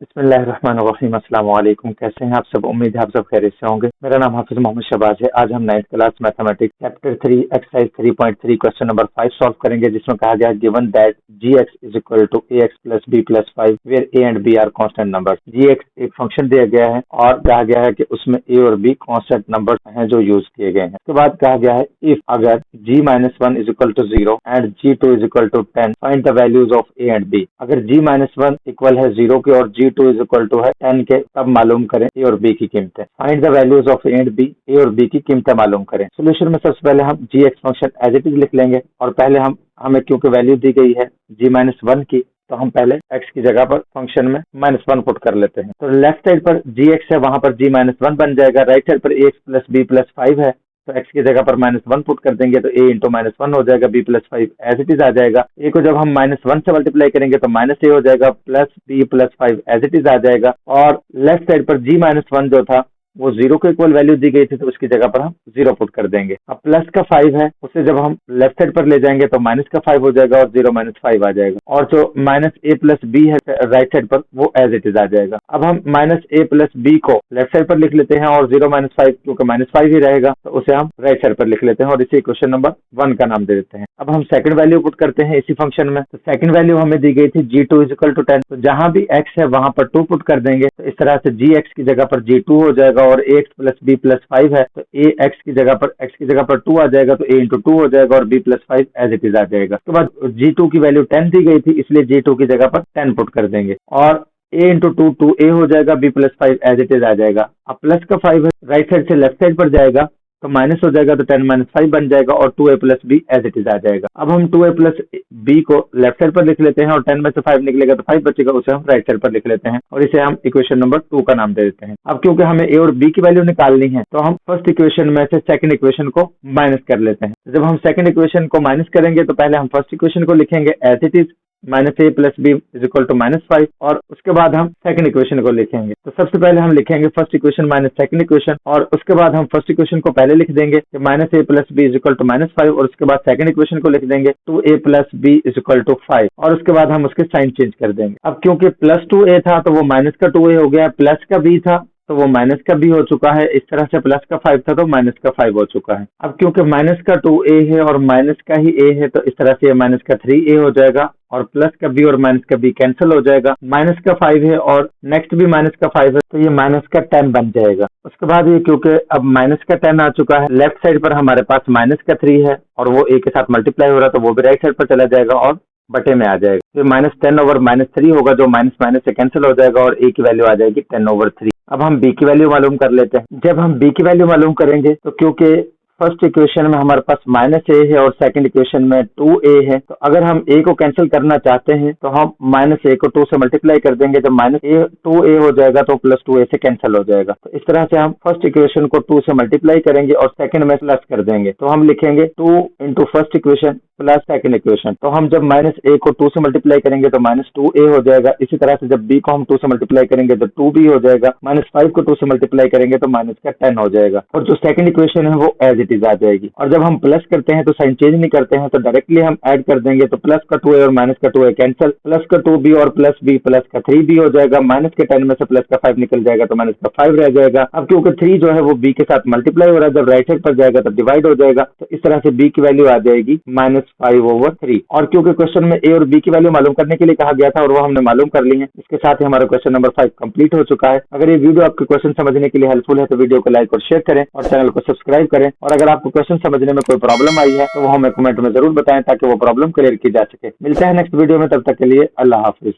बिस्मिल्लाहिर्रहमानिर्रहीम। अस्सलाम वालेकुम। कैसे हैं आप सब? उम्मीद है आप सब खैरियत से होंगे। मेरा नाम हाफिज मोहम्मद शहबाज है। आज हम 9th class mathematics chapter 3 exercise 3.3 question number 5 solve करेंगे, जिसमें कहा गया है given that gx is equal to ax plus b plus 5 where a and b are constant number. gx एक फंक्शन दिया गया है और कहा गया है कि उसमें a और b कांस्टेंट नंबर हैं जो यूज किए गए हैं। उसके बाद कहा गया है इफ अगर g-1 is equal to 0 and g2 is equal to 10 find the values of a and b। अगर g-1 इक्वल है 0 के और g2 इज इक्वल टू है 10 के, तब मालूम करें a और b की कीमतें। Find the values of a and b, a और b की कीमतें मालूम करें। सोल्यूशन में सबसे पहले हम gx function as it is लिख लेंगे और पहले हमें क्योंकि वैल्यू दी गई है g-1 की, तो हम पहले x की जगह पर फंक्शन में -1 पुट कर लेते हैं। तो लेफ्ट साइड पर gx है, वहां पर g-1 बन जाएगा। राइट साइड पर ax प्लस b प्लस 5 है, तो x की जगह पर -1 पुट कर देंगे तो a इंटू -1 हो जाएगा, b plus 5 as it is आ जाएगा। a को जब हम -1 से मल्टीप्लाई करेंगे तो -a हो जाएगा, plus b plus 5 as it is आ जाएगा। और लेफ्ट साइड पर g-1 जो था वो 0 के इक्वल वैल्यू दी गई थी, तो उसकी जगह पर हम 0 पुट कर देंगे। अब प्लस का 5 है, उसे जब हम लेफ्ट साइड पर ले जाएंगे तो माइनस का 5 हो जाएगा और 0 -5 आ जाएगा। और जो -a प्लस b है राइट साइड पर, वो एज इट इज आ जाएगा। अब हम -a प्लस b को लेफ्ट साइड पर लिख लेते हैं और 0 -5, क्योंकि -5 ही रहेगा तो उसे हम राइट साइड पर लिख लेते हैं और इसे इक्वेशन नंबर 1 का नाम दे देते हैं। अब हम सेकंड वैल्यू पुट करते हैं इसी फंक्शन में। तो सेकंड वैल्यू हमें दी गई थी g2 इज इक्वल टू 10, तो जहां भी x है वहां पर 2 पुट कर देंगे। तो इस तरह से gx की जगह पर g2 हो जाएगा और ax प्लस b प्लस 5 है, तो x की जगह पर 2 आ जाएगा, तो a इंटू 2 हो जाएगा और b plus 5 as it is आ जाएगा। उसके बाद g2 की वैल्यू 10 दी गई थी, इसलिए g2 की जगह पर 10 पुट कर देंगे और a इंटू 2 2a हो जाएगा, b plus 5 as it is आ जाएगा। अब प्लस का 5 है, राइट साइड से लेफ्ट साइड पर जाएगा तो माइनस हो जाएगा, तो 10 -5 बन जाएगा और 2a plus b as it is आ जाएगा। अब हम 2a प्लस b को लेफ्ट साइड पर लिख लेते हैं और 10 में से 5 निकलेगा तो 5 बचेगा, उसे हम राइट साइड पर लिख लेते हैं और इसे हम इक्वेशन नंबर 2 का नाम दे देते हैं। अब क्योंकि हमें a और b की वैल्यू निकालनी है, तो हम फर्स्ट इक्वेशन में से सेकंड इक्वेशन को माइनस कर लेते हैं। जब हम सेकंड इक्वेशन को माइनस करेंगे तो पहले हम फर्स्ट इक्वेशन को लिखेंगे as it is -a plus b is equal to -5 और उसके बाद हम सेकंड इक्वेशन को लिखेंगे। तो सबसे पहले हम लिखेंगे first equation minus second equation और उसके बाद हम फर्स्ट इक्वेशन को पहले लिख देंगे कि -a plus b is equal to -5 और उसके बाद सेकंड इक्वेशन को लिख देंगे 2a plus b is equal to 5 और उसके बाद हम उसके साइन चेंज कर देंगे। अब क्योंकि प्लस 2a था तो वो माइनस का 2a हो गया, प्लस का b था तो वो माइनस का b हो चुका है। इस तरह से प्लस का 5 था तो माइनस का 5 हो चुका है। अब क्योंकि माइनस का 2a है और माइनस का ही a है, तो इस तरह से ये माइनस का 3a हो जाएगा और प्लस का b और माइनस का b कैंसिल हो जाएगा। माइनस का 5 है और नेक्स्ट भी माइनस का 5 है, तो ये माइनस का 10 बन जाएगा। उसके बाद ये क्योंकि अब माइनस का 10 आ चुका है, लेफ्ट साइड पर हमारे पास माइनस का 3 है और वो a के साथ मल्टीप्लाई हो रहा है, तो वो भी राइट साइड पर चला जाएगा और बटे में आ जाएगा। तो -10 ओवर -3 होगा, जो माइनस माइनस से कैंसिल हो जाएगा और a की वैल्यू आ जाएगी 10 ओवर 3। अब हम b की वैल्यू मालूम कर लेते हैं। जब हम b की वैल्यू मालूम करेंगे तो क्योंकि फर्स्ट इक्वेशन में हमारे पास -a है और सेकंड इक्वेशन में 2a है, तो अगर हम a को कैंसिल करना चाहते हैं तो हम -a को 2 से मल्टीप्लाई कर देंगे। जब -2a हो जाएगा तो प्लस 2a से कैंसिल हो जाएगा। तो इस तरह से हम फर्स्ट इक्वेशन को 2 से मल्टीप्लाई करेंगे और सेकंड में प्लस कर देंगे, तो हम लिखेंगे 2 into first equation plus second equation. तो हम जब -a को 2 से मल्टीप्लाई करेंगे तो -2a हो जाएगा। इसी तरह से जब b को हम 2 से मल्टीप्लाई करेंगे तो 2b हो जाएगा। -5 को 2 से मल्टीप्लाई करेंगे तो माइनस का 10 हो जाएगा और जो सेकंड इक्वेशन है वो एज इट इज आ जाएगी। और जब हम प्लस करते हैं तो साइन चेंज नहीं करते हैं, तो डायरेक्टली हम ऐड कर देंगे, तो प्लस का 2a और माइनस का 2a कैंसिल, प्लस का 2b और प्लस b प्लस का 3b हो जाएगा। माइनस के 10 में से प्लस का 5 निकल जाएगा तो माइनस का 5 रह जाएगा। अब क्योंकि 3 जो है वो b के साथ मल्टीप्लाई हो रहा है, जब राइट साइड पर जाएगा तब डिवाइड हो जाएगा, तो इस तरह से b की वैल्यू आ जाएगी -5/3। और क्योंकि क्वेश्चन में a और b की वैल्यू मालूम करने के लिए कहा गया था और वो हमने मालूम कर ली है, इसके साथ ही हमारा क्वेश्चन नंबर 5 कंप्लीट हो चुका है। अगर ये वीडियो आपके क्वेश्चन समझने के लिए हेल्पफुल है तो वीडियो को लाइक और शेयर करें और चैनल को सब्सक्राइब करें। और अगर आपको क्वेश्चन समझने में कोई प्रॉब्लम आई है तो वो हमें कमेंट में जरूर बताएं ताकि वो प्रॉब्लम क्लियर की जा सके। मिलते हैं नेक्स्ट वीडियो में, तब तक के लिए अल्लाह हाफिज।